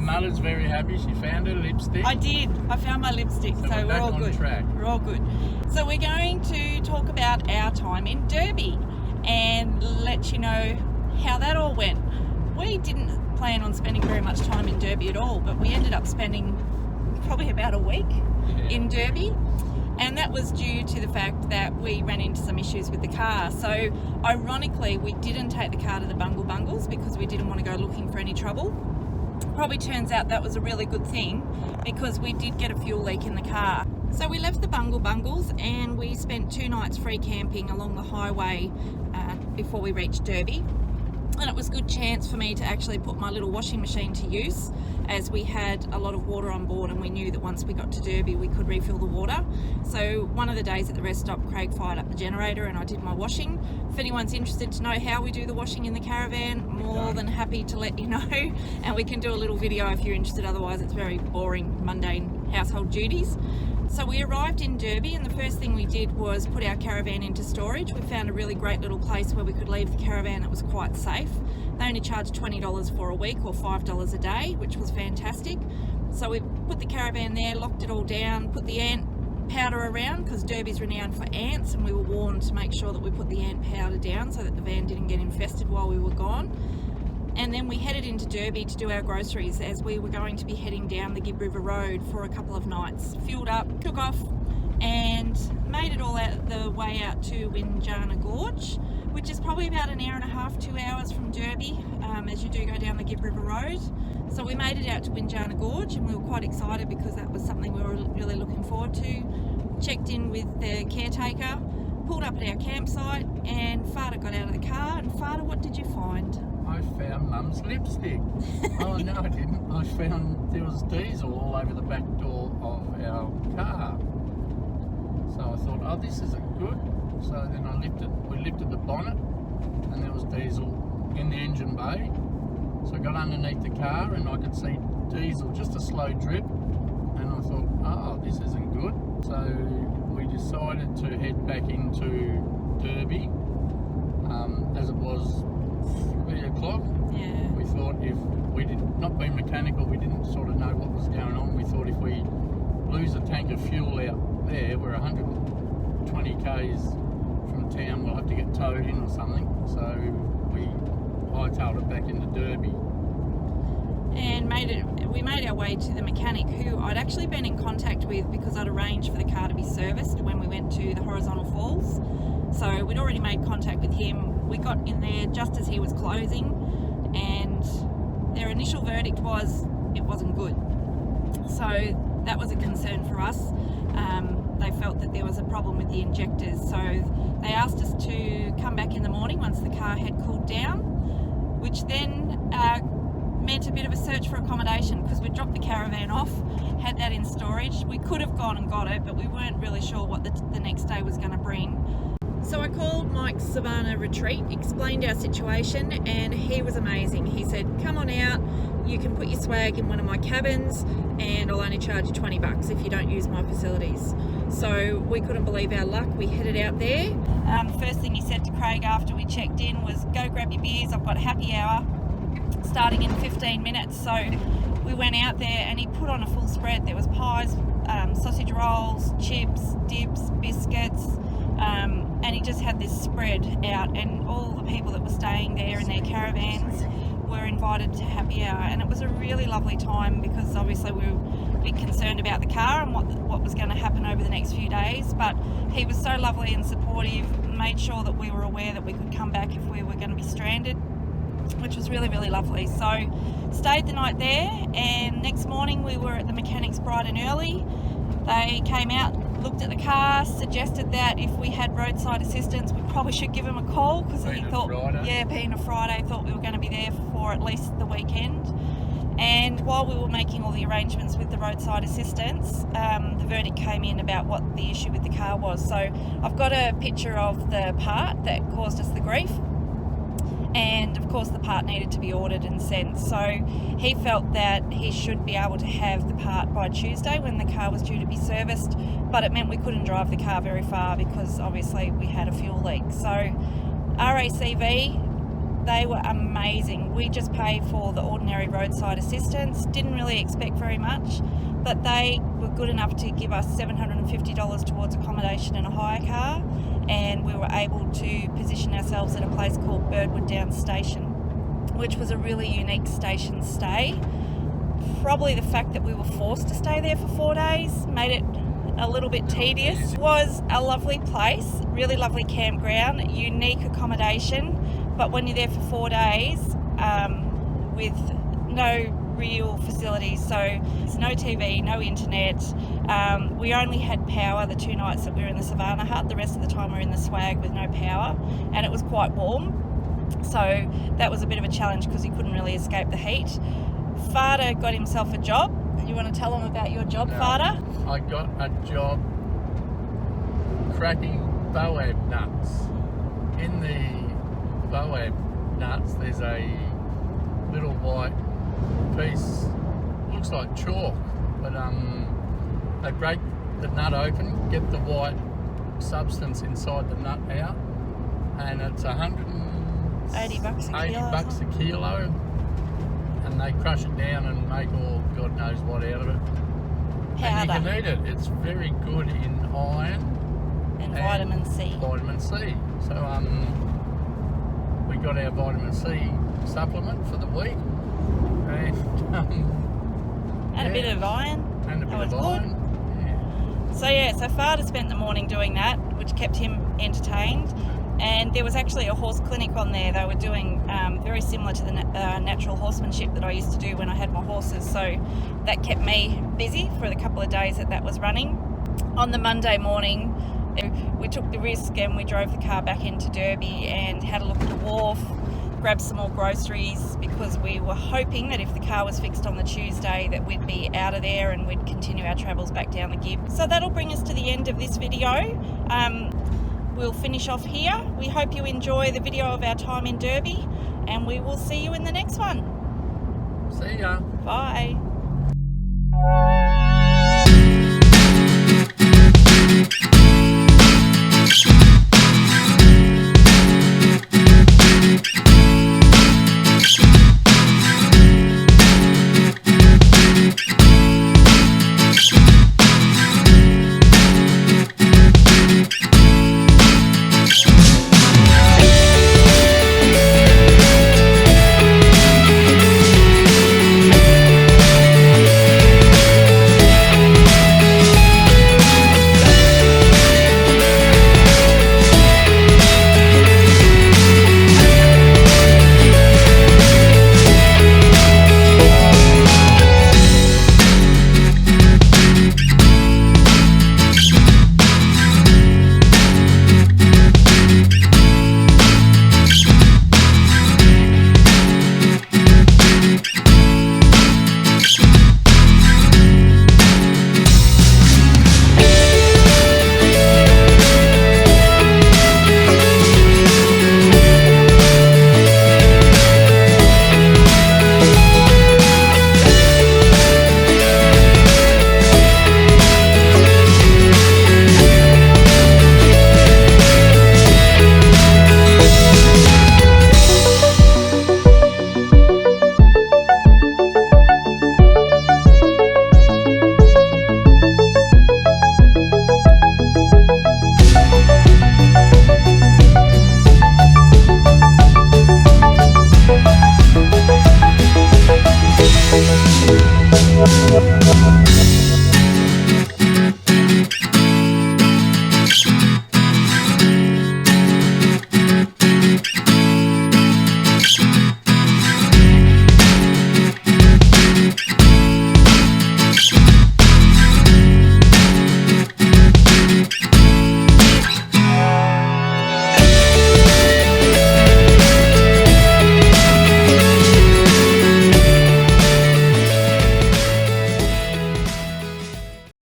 Mother's very happy. She found her lipstick. I did. I found my lipstick, so we're we're all good. Track. We're all good. So we're going to talk about our time in Derby and let you know how that all went. We didn't plan on spending very much time in Derby at all, but we ended up spending probably about a week in Derby. And that was due to the fact that we ran into some issues with the car. So ironically, we didn't take the car to the Bungle Bungles because we didn't want to go looking for any trouble. Probably turns out that was a really good thing because we did get a fuel leak in the car. So we left the Bungle Bungles and we spent 2 nights free camping along the highway before we reached Derby. And it was a good chance for me to actually put my little washing machine to use, as we had a lot of water on board and we knew that once we got to Derby we could refill the water. So one of the days at the rest stop, Craig fired up the generator and I did my washing. If anyone's interested to know how we do the washing in the caravan, more than happy to let you know, and we can do a little video if you're interested. Otherwise it's very boring, mundane household duties. So we arrived in Derby and the first thing we did was put our caravan into storage. We found a really great little place where we could leave the caravan that was quite safe. They only charged $20 for a week or $5 a day, which was fantastic. So we put the caravan there, locked it all down, put the ant powder around because Derby's renowned for ants, and we were warned to make sure that we put the ant powder down so that the van didn't get infested while we were gone. And then we headed into Derby to do our groceries, as we were going to be heading down the Gibb River Road for a couple of nights. Fueled up, took off, and made it all out the way out to Winjana Gorge, which is probably about an hour and a half, 2 hours from Derby, as you do go down the Gibb River Road. So we made it out to Winjana Gorge and we were quite excited because that was something we were really looking forward to. Checked in with the caretaker, pulled up at our campsite, and Fada got out of the car. And Fada, what did you find? I found Mum's lipstick. Oh no, I didn't. I found there was diesel all over the back door of our car. So I thought, oh, this isn't good. So then we lifted the bonnet and there was diesel in the engine bay. So I got underneath the car and I could see diesel, just a slow drip. And I thought, oh, this isn't good. So we decided to head back into Derby, as it was 3 o'clock. Yeah. We thought if we did not being mechanical, we didn't sort of know what was going on. We thought if we lose a tank of fuel out there, we're 120 k's from town, we'll have to get towed in or something. So we hightailed it back into Derby. And we made our way to the mechanic, who I'd actually been in contact with because I'd arranged for the car to be serviced when we went to the Horizontal Falls. So we'd already made contact with him. We got in there just as he was closing, and their initial verdict was it wasn't good. So that was a concern for us. They felt that there was a problem with the injectors. So they asked us to come back in the morning once the car had cooled down, which then meant a bit of a search for accommodation because we dropped the caravan off, had that in storage. We could have gone and got it, but we weren't really sure what the next day was going to bring. So I called Mike's Savannah Retreat, explained our situation, and he was amazing. He said, come on out, you can put your swag in one of my cabins and I'll only charge you $20 if you don't use my facilities. So we couldn't believe our luck. We headed out there. First thing he said to Craig after we checked in was, go grab your beers, I've got happy hour starting in 15 minutes. So we went out there and he put on a full spread. There was pies, sausage rolls, chips, dips, biscuits, and he just had this spread out, and all the people that were staying there in their caravans were invited to happy hour. And it was a really lovely time because obviously we were a bit concerned about the car and what was going to happen over the next few days, but he was so lovely and supportive, made sure that we were aware that we could come back if we were going to be stranded, which was really, really lovely. So stayed the night there, and next morning we were at the mechanics bright and early. They came out, looked at the car, suggested that if we had roadside assistance we probably should give them a call because he thought, being a Friday, thought we were going to be there for at least the weekend. And while we were making all the arrangements with the roadside assistance, the verdict came in about what the issue with the car was. So I've got a picture of the part that caused us the grief. And of course the part needed to be ordered and sent. So he felt that he should be able to have the part by Tuesday when the car was due to be serviced, but it meant we couldn't drive the car very far because obviously we had a fuel leak. So RACV They were amazing. We just paid for the ordinary roadside assistance, didn't really expect very much, but they were good enough to give us $750 towards accommodation in a hire car, and we were able to position ourselves at a place called Birdwood Downs Station, which was a really unique station stay. Probably the fact that we were forced to stay there for 4 days made it a little bit tedious. It was a lovely place, really lovely campground, unique accommodation, but when you're there for 4 days with no real facilities, so there's no TV, no internet, we only had power the 2 nights that we were in the Savannah hut. The rest of the time we were in the swag with no power, and it was quite warm, so that was a bit of a challenge because he couldn't really escape the heat. Fada got himself a job. You want to tell them about your job, Fada? I got a job cracking boab nuts. In the boab nuts there's a little white piece, looks like chalk, but they break the nut open, get the white substance inside the nut out, and it's $180 a kilo, and they crush it down and make all God knows what out of it. Powder. And you can eat it. It's very good in iron and vitamin C. Vitamin C. So we got our vitamin C supplement for the week, and a bit of iron. And a bit of iron. Yeah. So Fada spent the morning doing that, which kept him entertained. And there was actually a horse clinic on there. They were doing very similar to the natural horsemanship that I used to do when I had my horses. So that kept me busy for the couple of days that was running. On the Monday morning, we took the risk and we drove the car back into Derby and had a look at the wharf, grabbed some more groceries, because we were hoping that if the car was fixed on the Tuesday that we'd be out of there and we'd continue our travels back down the Gib. So that'll bring us to the end of this video. We'll finish off here. We hope you enjoy the video of our time in Derby, and we will see you in the next one. See ya. Bye.